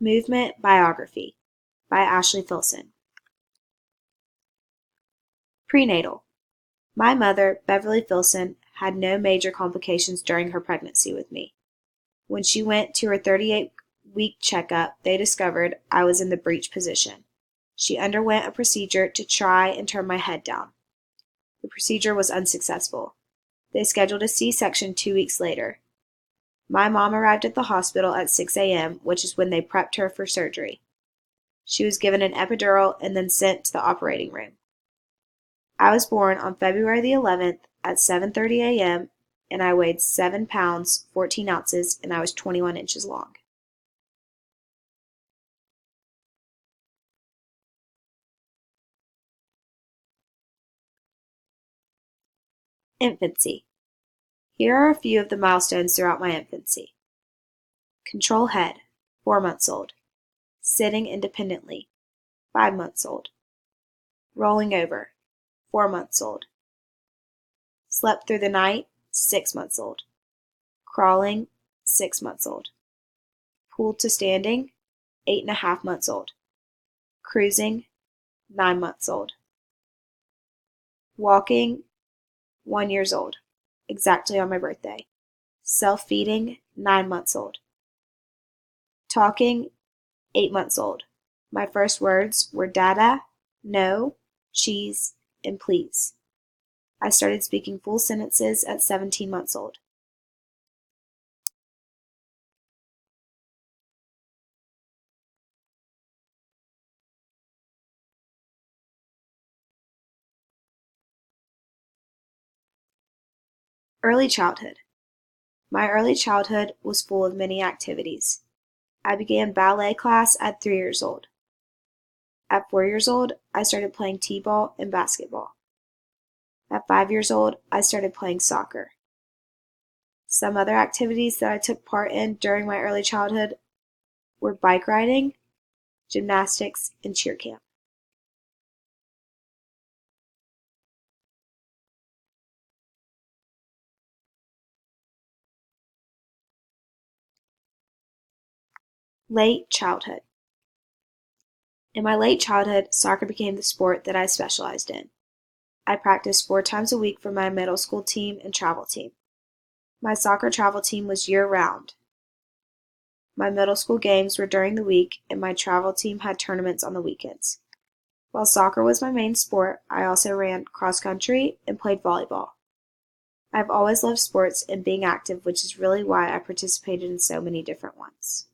Movement Biography by Ashley Filson. Prenatal. My mother, Beverly Filson, had no major complications during her pregnancy with me. When she went to her 38-week checkup, they discovered I was in the breech position. She underwent a procedure to try and turn my head down. The procedure was unsuccessful. They scheduled a C-section 2 weeks later. My mom arrived at the hospital at 6 a.m., which is when they prepped her for surgery. She was given an epidural and then sent to the operating room. I was born on February the 11th at 7:30 a.m., and I weighed 7 pounds, 14 ounces, and I was 21 inches long. Infancy. Here are a few of the milestones throughout my infancy. Control head, 4 months old. Sitting independently, 5 months old. Rolling over, 4 months old. Slept through the night, 6 months old. Crawling, 6 months old. Pulled to standing, 8.5 months old. Cruising, 9 months old. Walking, 1 year old, exactly on my birthday. Self-feeding, 9 months old. Talking, 8 months old. My first words were dada, no, cheese, and please. I started speaking full sentences at 17 months old. Early childhood. My early childhood was full of many activities. I began ballet class at 3 years old. At 4 years old, I started playing t-ball and basketball. At 5 years old, I started playing soccer. Some other activities that I took part in during my early childhood were bike riding, gymnastics, and cheer camp. Late childhood. In my late childhood, soccer became the sport that I specialized in. I practiced 4 times a week for my middle school team and travel team. My soccer travel team was year-round. My middle school games were during the week, and my travel team had tournaments on the weekends. While soccer was my main sport, I also ran cross country and played volleyball. I've always loved sports and being active, which is really why I participated in so many different ones.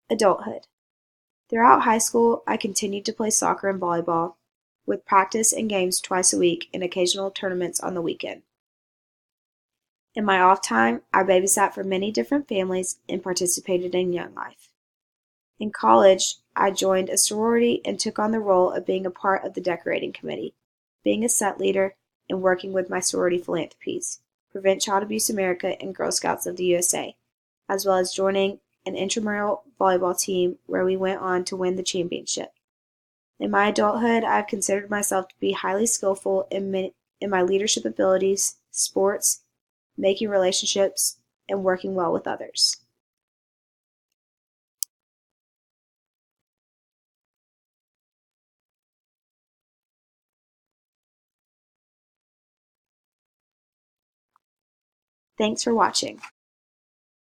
Adulthood. Throughout high school, I continued to play soccer and volleyball, with practice and games twice a week and occasional tournaments on the weekend. In my off time, I babysat for many different families and participated in Young Life. In college, I joined a sorority and took on the role of being a part of the decorating committee, being a set leader, and working with my sorority philanthropies, Prevent Child Abuse America and Girl Scouts of the USA, as well as joining an intramural volleyball team where we went on to win the championship. In my adulthood, I have considered myself to be highly skillful in my leadership abilities, sports, making relationships, and working well with others. Thanks for watching.